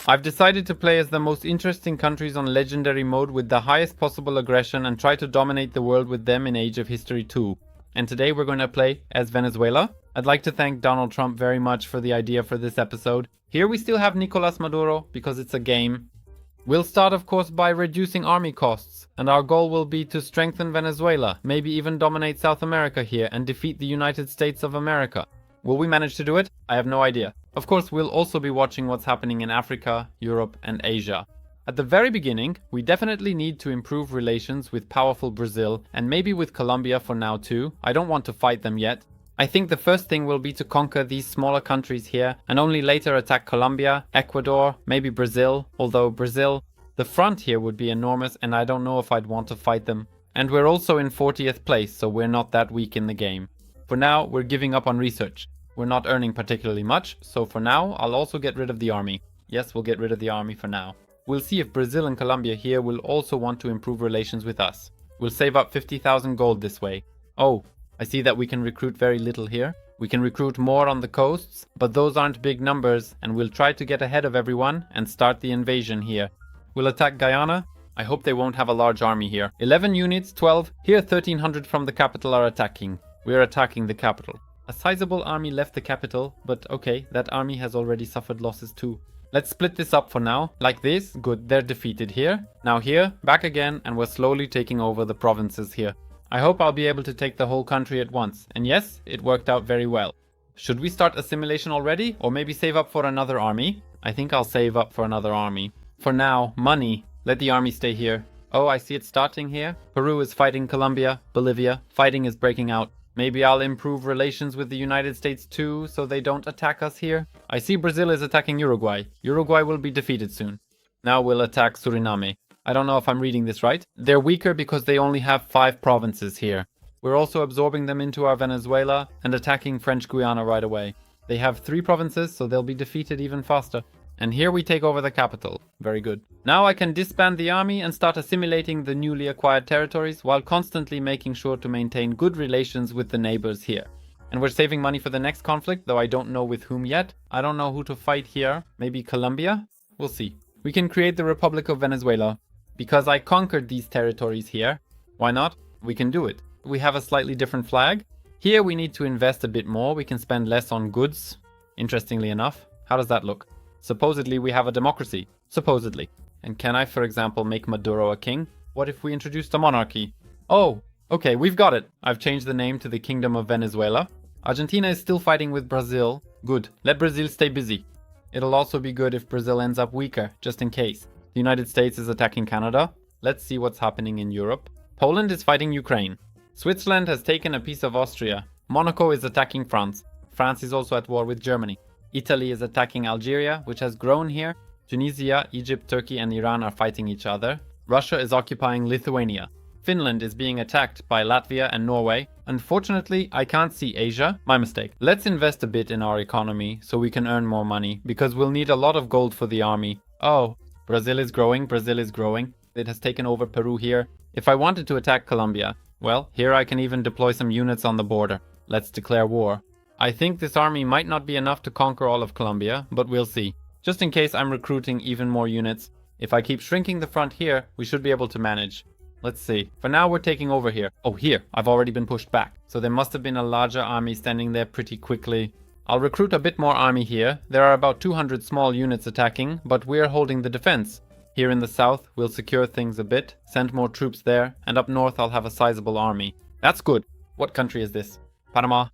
I've decided to play as the most interesting countries on legendary mode with the highest possible aggression and try to dominate the world with them in Age of History 2. And today we're going to play as Venezuela. I'd like to thank Donald Trump very much for the idea for this episode. Here we still have Nicolas Maduro because it's a game. We'll start of course by reducing army costs, and our goal will be to strengthen Venezuela, maybe even dominate South America here and defeat the United States of America. Will we manage to do it? I have no idea. Of course, we'll also be watching what's happening in Africa, Europe and Asia. At the very beginning, we definitely need to improve relations with powerful Brazil and maybe with Colombia for now too. I don't want to fight them yet. I think the first thing will be to conquer these smaller countries here and only later attack Colombia, Ecuador, maybe Brazil. Although Brazil, the front here would be enormous and I don't know if I'd want to fight them. And we're also in 40th place, so we're not that weak in the game. For now, we're giving up on research. We're not earning particularly much, so for now, I'll also get rid of the army. Yes, we'll get rid of the army for now. We'll see if Brazil and Colombia here will also want to improve relations with us. We'll save up 50,000 gold this way. Oh, I see that we can recruit very little here. We can recruit more on the coasts, but those aren't big numbers, and we'll try to get ahead of everyone and start the invasion here. We'll attack Guyana. I hope they won't have a large army here. 11 units, 12. Here 1,300 from the capital are attacking. We're attacking the capital. A sizable army left the capital, but okay, that army has already suffered losses too. Let's split this up for now, like this. Good, they're defeated here. Now here, back again, and we're slowly taking over the provinces here. I hope I'll be able to take the whole country at once. And yes, it worked out very well. Should we start assimilation already? Or maybe save up for another army? I think I'll save up for another army. For now, money. Let the army stay here. Oh, I see it starting here. Peru is fighting Colombia, Bolivia. Fighting is breaking out. Maybe I'll improve relations with the United States too, so they don't attack us here. I see Brazil is attacking Uruguay. Uruguay will be defeated soon. Now we'll attack Suriname. I don't know if I'm reading this right. They're weaker because they only have 5 provinces here. We're also absorbing them into our Venezuela and attacking French Guiana right away. They have 3 provinces, so they'll be defeated even faster. And here we take over the capital. Very good. Now I can disband the army and start assimilating the newly acquired territories while constantly making sure to maintain good relations with the neighbors here. And we're saving money for the next conflict, though I don't know with whom yet. I don't know who to fight here. Maybe Colombia? We'll see. We can create the Republic of Venezuela. Because I conquered these territories here. Why not? We can do it. We have a slightly different flag. Here we need to invest a bit more. We can spend less on goods. Interestingly enough. How does that look? Supposedly we have a democracy. Supposedly. And can I, for example, make Maduro a king? What if we introduced a monarchy? Oh, okay, we've got it. I've changed the name to the Kingdom of Venezuela. Argentina is still fighting with Brazil. Good. Let Brazil stay busy. It'll also be good if Brazil ends up weaker, just in case. The United States is attacking Canada. Let's see what's happening in Europe. Poland is fighting Ukraine. Switzerland has taken a piece of Austria. Monaco is attacking France. France is also at war with Germany. Italy is attacking Algeria, which has grown here. Tunisia, Egypt, Turkey and Iran are fighting each other. Russia is occupying Lithuania. Finland is being attacked by Latvia and Norway. Unfortunately, I can't see Asia. My mistake. Let's invest a bit in our economy so we can earn more money, because we'll need a lot of gold for the army. Oh, Brazil is growing. Brazil is growing. It has taken over Peru here. If I wanted to attack Colombia, well, here I can even deploy some units on the border. Let's declare war. I think this army might not be enough to conquer all of Colombia, but we'll see. Just in case I'm recruiting even more units. If I keep shrinking the front here, we should be able to manage. Let's see. For now we're taking over here. Oh, here. I've already been pushed back. So there must have been a larger army standing there pretty quickly. I'll recruit a bit more army here. There are about 200 small units attacking, but we're holding the defense. Here in the south, we'll secure things a bit, send more troops there, and up north I'll have a sizable army. That's good. What country is this? Panama.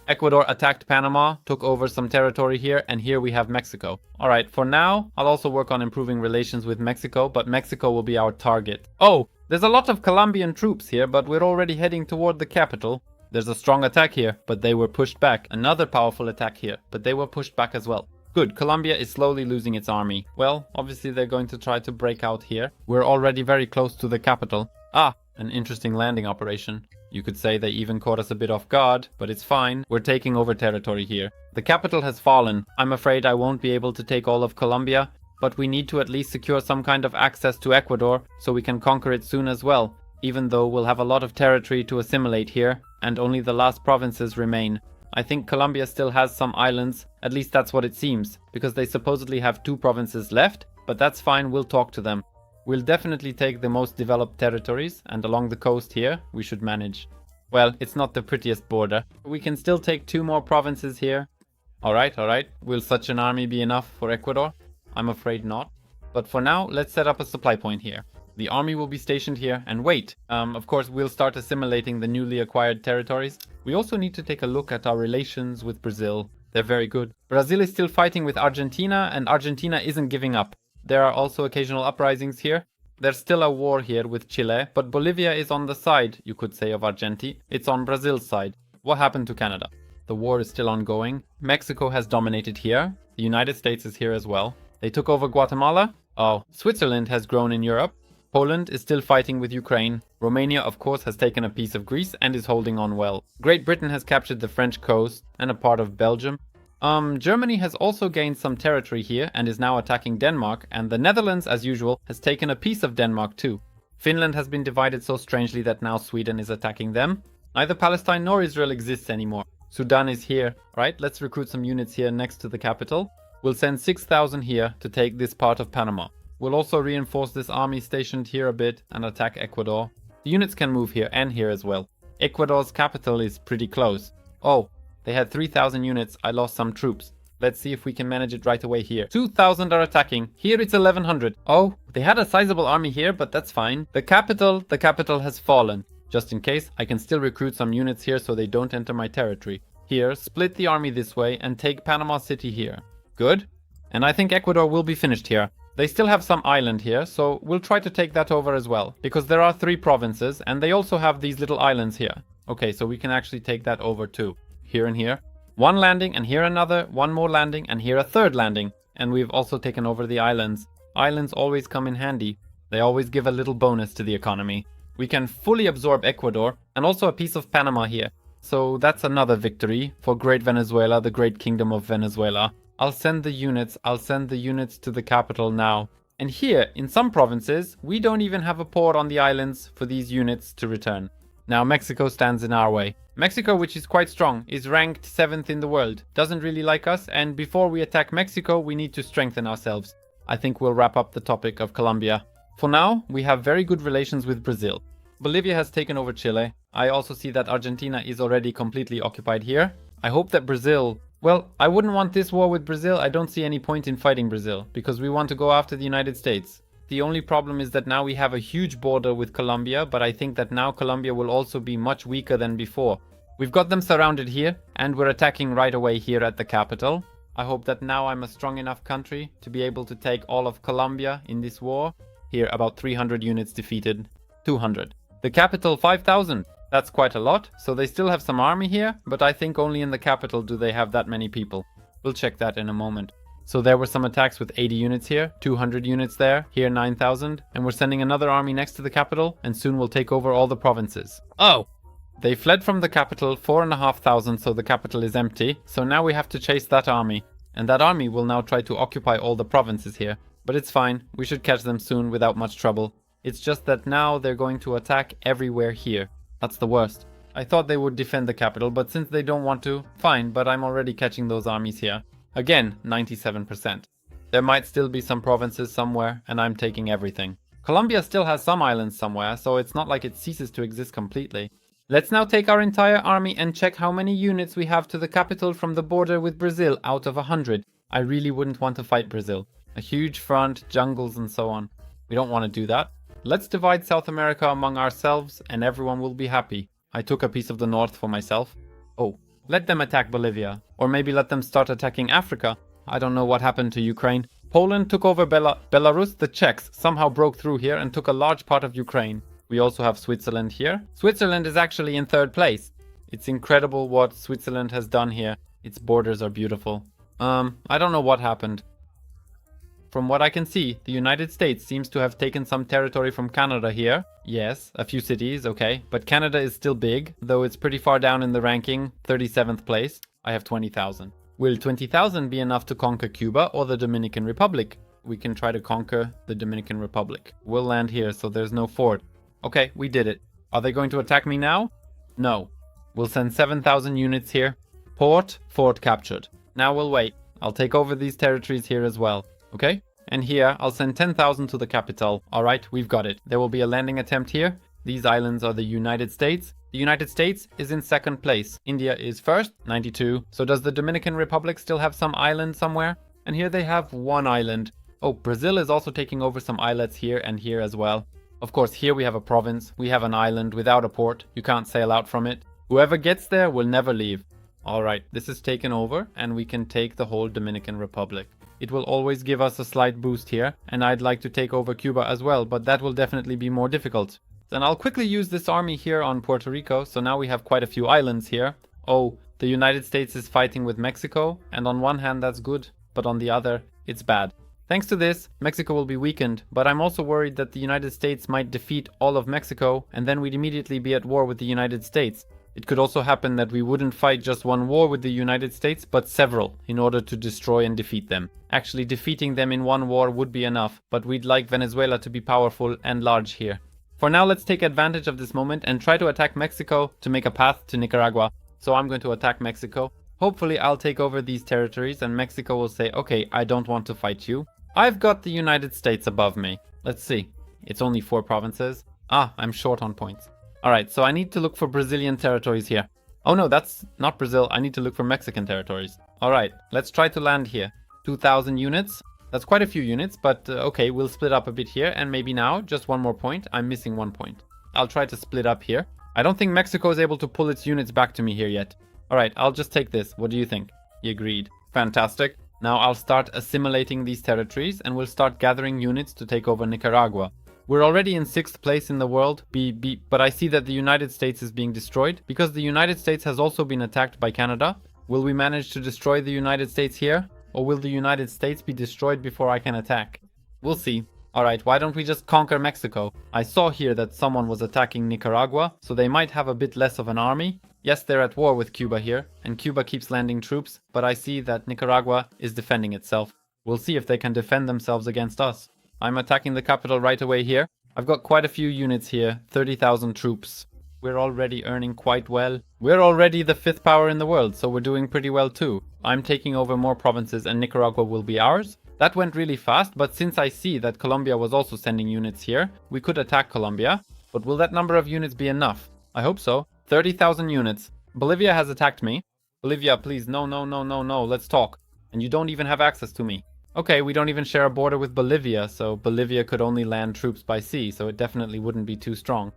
Ecuador attacked Panama, took over some territory here, and here we have Mexico. Alright, for now, I'll also work on improving relations with Mexico, but Mexico will be our target. Oh, there's a lot of Colombian troops here, but we're already heading toward the capital. There's a strong attack here, but they were pushed back. Another powerful attack here, but they were pushed back as well. Good, Colombia is slowly losing its army. Well, obviously they're going to try to break out here. We're already very close to the capital. Ah, an interesting landing operation. You could say they even caught us a bit off guard, but it's fine. We're taking over territory here. The capital has fallen. I'm afraid I won't be able to take all of Colombia, but we need to at least secure some kind of access to Ecuador so we can conquer it soon as well, even though we'll have a lot of territory to assimilate here, and only the last provinces remain. I think Colombia still has some islands, at least that's what it seems, because they supposedly have 2 provinces left, but that's fine, we'll talk to them. We'll definitely take the most developed territories, and along the coast here, we should manage. Well, it's not the prettiest border. We can still take 2 more provinces here. Alright. Will such an army be enough for Ecuador? I'm afraid not. But for now, let's set up a supply point here. The army will be stationed here and wait. Of course, we'll start assimilating the newly acquired territories. We also need to take a look at our relations with Brazil. They're very good. Brazil is still fighting with Argentina, and Argentina isn't giving up. There are also occasional uprisings here. There's still a war here with Chile, but Bolivia is on the side, you could say, of Argentina. It's on Brazil's side. What happened to Canada? The war is still ongoing. Mexico has dominated here. The United States is here as well. They took over Guatemala. Oh, Switzerland has grown in Europe. Poland is still fighting with Ukraine. Romania, of course, has taken a piece of Greece and is holding on well. Great Britain has captured the French coast and a part of Belgium. Germany has also gained some territory here and is now attacking Denmark, and the Netherlands, as usual, has taken a piece of Denmark too. Finland has been divided so strangely that now Sweden is attacking them. Neither Palestine nor Israel exists anymore. Sudan is here. Right, let's recruit some units here next to the capital. We'll send 6,000 here to take this part of Panama. We'll also reinforce this army stationed here a bit and attack Ecuador. The units can move here and here as well. Ecuador's capital is pretty close. Oh, they had 3,000 units. I lost some troops. Let's see if we can manage it right away here. 2,000 are attacking. Here it's 1,100. Oh, they had a sizable army here, but that's fine. The capital has fallen. Just in case, I can still recruit some units here so they don't enter my territory. Here, split the army this way and take Panama City here. Good. And I think Ecuador will be finished here. They still have some island here, so we'll try to take that over as well. Because there are 3 provinces, and they also have these little islands here. Okay, so we can actually take that over too. Here and here. 1 landing, and here another. 1 more landing, and here a 3rd landing. And we've also taken over the islands. Islands always come in handy. They always give a little bonus to the economy. We can fully absorb Ecuador, and also a piece of Panama here. So that's another victory for Great Venezuela, the Great Kingdom of Venezuela. I'll send the units to the capital now. And here, in some provinces, we don't even have a port on the islands for these units to return. Now Mexico stands in our way. Mexico, which is quite strong, is ranked 7th in the world. Doesn't really like us, and before we attack Mexico, we need to strengthen ourselves. I think we'll wrap up the topic of Colombia. For now, we have very good relations with Brazil. Bolivia has taken over Chile. I also see that Argentina is already completely occupied here. I hope that Brazil... Well, I wouldn't want this war with Brazil. I don't see any point in fighting Brazil, because we want to go after the United States. The only problem is that now we have a huge border with Colombia, but I think that now Colombia will also be much weaker than before. We've got them surrounded here, and we're attacking right away here at the capital. I hope that now I'm a strong enough country to be able to take all of Colombia in this war. Here, about 300 units defeated. 200. The capital, 5,000. That's quite a lot, so they still have some army here, but I think only in the capital do they have that many people. We'll check that in a moment. So there were some attacks with 80 units here, 200 units there, here 9,000, and we're sending another army next to the capital, and soon we'll take over all the provinces. Oh! They fled from the capital, 4,500, so the capital is empty, so now we have to chase that army. And that army will now try to occupy all the provinces here. But it's fine, we should catch them soon without much trouble. It's just that now they're going to attack everywhere here. That's the worst. I thought they would defend the capital, but since they don't want to, fine, but I'm already catching those armies here. Again, 97%. There might still be some provinces somewhere, and I'm taking everything. Colombia still has some islands somewhere, so it's not like it ceases to exist completely. Let's now take our entire army and check how many units we have to the capital from the border with Brazil out of 100. I really wouldn't want to fight Brazil. A huge front, jungles and so on. We don't want to do that. Let's divide South America among ourselves and everyone will be happy. I took a piece of the north for myself. Oh, let them attack Bolivia. Or maybe let them start attacking Africa. I don't know what happened to Ukraine. Poland took over Belarus. The Czechs somehow broke through here and took a large part of Ukraine. We also have Switzerland here. Switzerland is actually in 3rd place. It's incredible what Switzerland has done here. Its borders are beautiful. I don't know what happened. From what I can see, the United States seems to have taken some territory from Canada here. Yes, a few cities, okay. But Canada is still big, though it's pretty far down in the ranking, 37th place. I have 20,000. Will 20,000 be enough to conquer Cuba or the Dominican Republic? We can try to conquer the Dominican Republic. We'll land here, so there's no fort. Okay, we did it. Are they going to attack me now? No. We'll send 7,000 units here. Port, fort captured. Now we'll wait. I'll take over these territories here as well. Okay? And here, I'll send 10,000 to the capital. Alright, we've got it. There will be a landing attempt here. These islands are the United States. The United States is in second place. India is first, 92. So does the Dominican Republic still have some island somewhere? And here they have one island. Oh, Brazil is also taking over some islets here and here as well. Of course, here we have a province. We have an island without a port. You can't sail out from it. Whoever gets there will never leave. Alright, this is taken over and we can take the whole Dominican Republic. It will always give us a slight boost here, and I'd like to take over Cuba as well, but that will definitely be more difficult. Then I'll quickly use this army here on Puerto Rico, so now we have quite a few islands here. Oh, the United States is fighting with Mexico, and on one hand that's good, but on the other, it's bad. Thanks to this, Mexico will be weakened, but I'm also worried that the United States might defeat all of Mexico, and then we'd immediately be at war with the United States. It could also happen that we wouldn't fight just one war with the United States, but several, in order to destroy and defeat them. Actually, defeating them in one war would be enough, but we'd like Venezuela to be powerful and large here. For now, let's take advantage of this moment and try to attack Mexico to make a path to Nicaragua. So I'm going to attack Mexico. Hopefully I'll take over these territories and Mexico will say, okay, I don't want to fight you. I've got the United States above me. Let's see. It's only 4 provinces. Ah, I'm short on points. Alright, so I need to look for Brazilian territories here. Oh no, that's not Brazil. I need to look for Mexican territories. Alright, let's try to land here. 2,000 units. That's quite a few units, but okay, we'll split up a bit here. And maybe now, just one more point. I'm missing 1 point. I'll try to split up here. I don't think Mexico is able to pull its units back to me here yet. Alright, I'll just take this. What do you think? He agreed. Fantastic. Now I'll start assimilating these territories and we'll start gathering units to take over Nicaragua. We're already in 6th place in the world, but I see that the United States is being destroyed because the United States has also been attacked by Canada. Will we manage to destroy the United States here? Or will the United States be destroyed before I can attack? We'll see. Alright, why don't we just conquer Mexico? I saw here that someone was attacking Nicaragua, so they might have a bit less of an army. Yes, they're at war with Cuba here, and Cuba keeps landing troops, but I see that Nicaragua is defending itself. We'll see if they can defend themselves against us. I'm attacking the capital right away here. I've got quite a few units here, 30,000 troops. We're already earning quite well. We're already the 5th power in the world, so we're doing pretty well too. I'm taking over more provinces and Nicaragua will be ours. That went really fast, but since I see that Colombia was also sending units here, we could attack Colombia. But will that number of units be enough? I hope so. 30,000 units. Bolivia has attacked me. Bolivia, please, no, let's talk. And you don't even have access to me. Okay, we don't even share a border with Bolivia, so Bolivia could only land troops by sea, so it definitely wouldn't be too strong.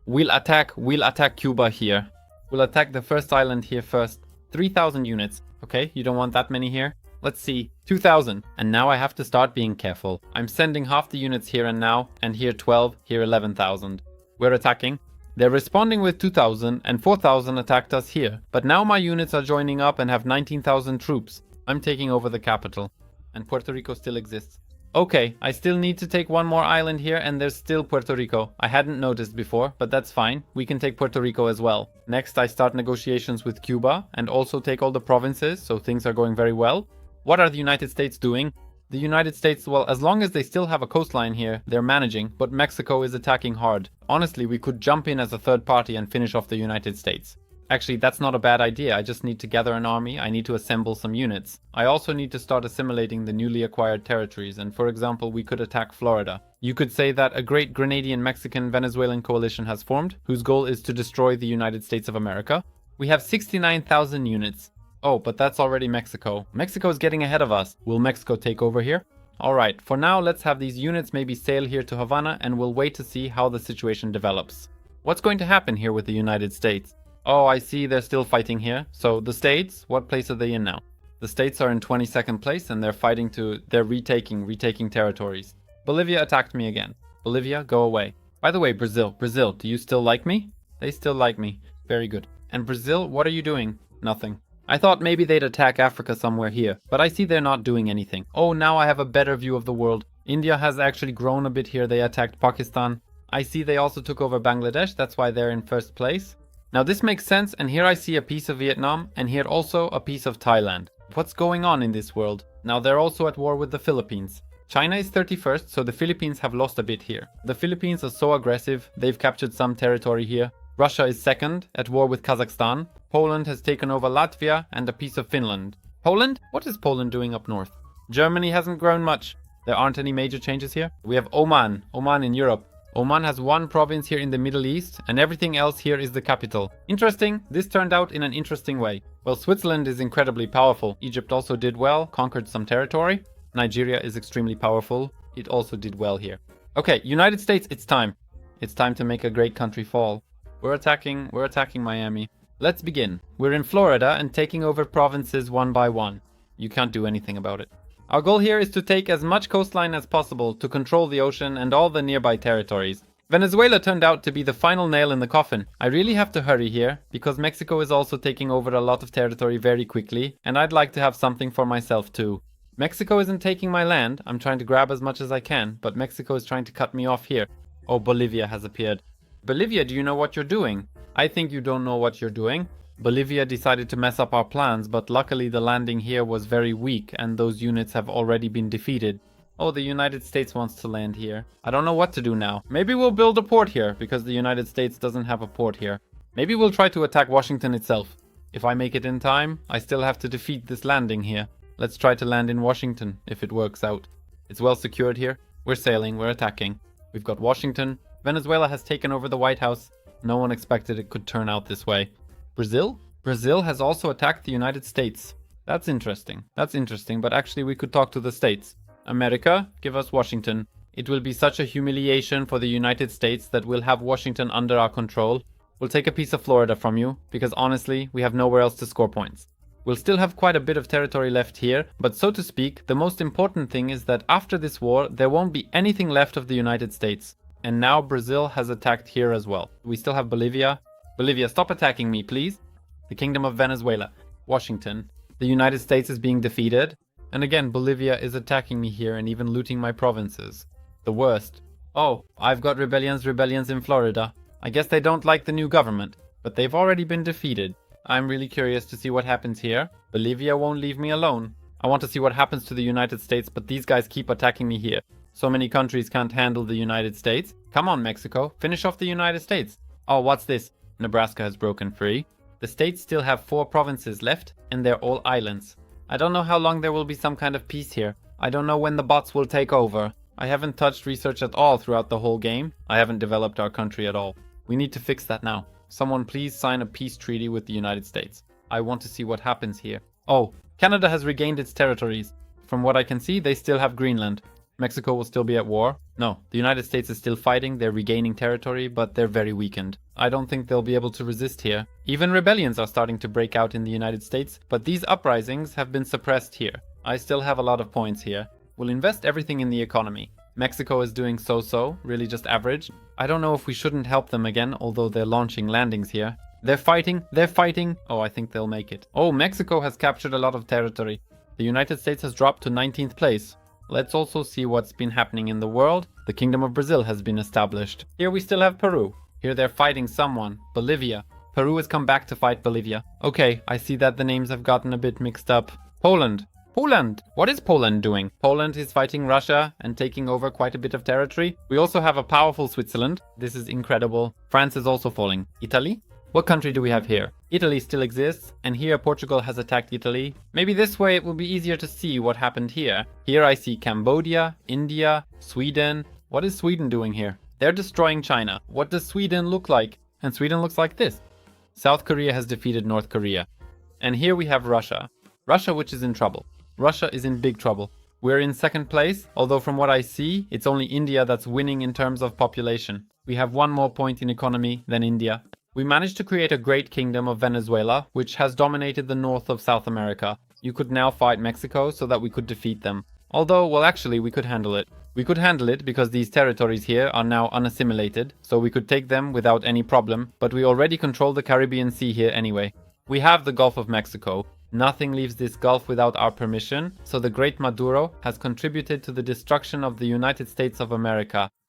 We'll attack Cuba here. We'll attack the first island here first. 3,000 units. Okay, you don't want that many here? Let's see. 2,000. And now I have to start being careful. I'm sending half the units here and now, and here 12, here 11,000. We're attacking. They're responding with 2,000, and 4,000 attacked us here. But now my units are joining up and have 19,000 troops. I'm taking over the capital. And Puerto Rico still exists. Okay, I still need to take one more island here and there's still Puerto Rico. I hadn't noticed before, but that's fine. We can take Puerto Rico as well. Next, I start negotiations with Cuba and also take all the provinces, so things are going very well. What are the United States doing? The United States, well, as long as they still have a coastline here, they're managing, but Mexico is attacking hard. Honestly, we could jump in as a third party and finish off the United States. Actually, that's not a bad idea. I just need to gather an army, I need to assemble some units. I also need to start assimilating the newly acquired territories, and for example, we could attack Florida. You could say that a great Grenadian-Mexican-Venezuelan coalition has formed, whose goal is to destroy the United States of America. We have 69,000 units. Oh, but that's already Mexico. Mexico is getting ahead of us. Will Mexico take over here? Alright, for now let's have these units maybe sail here to Havana and we'll wait to see how the situation develops. What's going to happen here with the United States? Oh, I see they're still fighting here. So the States, what place are they in now? The States are in 22nd place and they're retaking territories. Bolivia attacked me again. Bolivia, go away. By the way, Brazil, do you still like me? They still like me. Very good. And Brazil, what are you doing? Nothing. I thought maybe they'd attack Africa somewhere here, but I see they're not doing anything. Oh, now I have a better view of the world. India has actually grown a bit here. They attacked Pakistan. I see they also took over Bangladesh. That's why they're in first place. Now this makes sense, and here I see a piece of Vietnam, and here also a piece of Thailand. What's going on in this world? Now they're also at war with the Philippines. China is 31st, so the Philippines have lost a bit here. The Philippines are so aggressive, they've captured some territory here. Russia is second, at war with Kazakhstan. Poland has taken over Latvia and a piece of Finland. Poland? What is Poland doing up north? Germany hasn't grown much. There aren't any major changes here. We have Oman. Oman in Europe. Oman has one province here in the Middle East, and everything else here is the capital. Interesting. This turned out in an interesting way. Well, Switzerland is incredibly powerful. Egypt also did well, conquered some territory. Nigeria is extremely powerful. It also did well here. Okay, United States, it's time. It's time to make a great country fall. We're attacking Miami. Let's begin. We're in Florida and taking over provinces one by one. You can't do anything about it. Our goal here is to take as much coastline as possible to control the ocean and all the nearby territories. Venezuela turned out to be the final nail in the coffin. I really have to hurry here, because Mexico is also taking over a lot of territory very quickly, and I'd like to have something for myself too. Mexico isn't taking my land. I'm trying to grab as much as I can, but Mexico is trying to cut me off here. Oh, Bolivia has appeared. Bolivia, do you know what you're doing? I think you don't know what you're doing. Bolivia decided to mess up our plans, but luckily the landing here was very weak and those units have already been defeated. Oh, the United States wants to land here. I don't know what to do now. Maybe we'll build a port here, because the United States doesn't have a port here. Maybe we'll try to attack Washington itself. If I make it in time, I still have to defeat this landing here. Let's try to land in Washington, if it works out. It's well secured here. We're sailing, we're attacking. We've got Washington. Venezuela has taken over the White House. No one expected it could turn out this way. Brazil? Brazil has also attacked the United States. That's interesting, but actually we could talk to the states. America, give us Washington. It will be such a humiliation for the United States that we'll have Washington under our control. We'll take a piece of Florida from you, because honestly, we have nowhere else to score points. We'll still have quite a bit of territory left here, but so to speak, the most important thing is that after this war, there won't be anything left of the United States. And now Brazil has attacked here as well. We still have Bolivia. Bolivia, stop attacking me, please. The Kingdom of Venezuela. Washington. The United States is being defeated. And again, Bolivia is attacking me here and even looting my provinces. The worst. Oh, I've got rebellions in Florida. I guess they don't like the new government, but they've already been defeated. I'm really curious to see what happens here. Bolivia won't leave me alone. I want to see what happens to the United States, but these guys keep attacking me here. So many countries can't handle the United States. Come on, Mexico, finish off the United States. Oh, what's this? Nebraska has broken free. The states still have 4 provinces left, and they're all islands. I don't know how long there will be some kind of peace here. I don't know when the bots will take over. I haven't touched research at all throughout the whole game. I haven't developed our country at all. We need to fix that now. Someone please sign a peace treaty with the United States. I want to see what happens here. Oh, Canada has regained its territories. From what I can see, they still have Greenland. Mexico will still be at war. No, the United States is still fighting, they're regaining territory, but they're very weakened. I don't think they'll be able to resist here. Even rebellions are starting to break out in the United States, but these uprisings have been suppressed here. I still have a lot of points here. We'll invest everything in the economy. Mexico is doing so-so, really just average. I don't know if we shouldn't help them again, although they're launching landings here. They're fighting. Oh, I think they'll make it. Oh, Mexico has captured a lot of territory. The United States has dropped to 19th place. Let's also see what's been happening in the world. The Kingdom of Brazil has been established. Here we still have Peru. Here they're fighting someone. Bolivia. Peru has come back to fight Bolivia. Okay, I see that the names have gotten a bit mixed up. Poland. Poland! What is Poland doing? Poland is fighting Russia and taking over quite a bit of territory. We also have a powerful Switzerland. This is incredible. France is also falling. Italy? What country do we have here? Italy still exists, and here Portugal has attacked Italy. Maybe this way it will be easier to see what happened here. Here I see Cambodia, India, Sweden. What is Sweden doing here? They're destroying China. What does Sweden look like? And Sweden looks like this. South Korea has defeated North Korea. And here we have Russia. Russia, which is in trouble. Russia is in big trouble. We're in second place, although from what I see, it's only India that's winning in terms of population. We have one more point in economy than India. We managed to create a great kingdom of Venezuela, which has dominated the north of South America. You could now fight Mexico so that we could defeat them. Although, well, actually, we could handle it. We could handle it because these territories here are now unassimilated, so we could take them without any problem, but we already control the Caribbean Sea here anyway. We have the Gulf of Mexico. Nothing leaves this gulf without our permission, so the great Maduro has contributed to the destruction of the United States of America.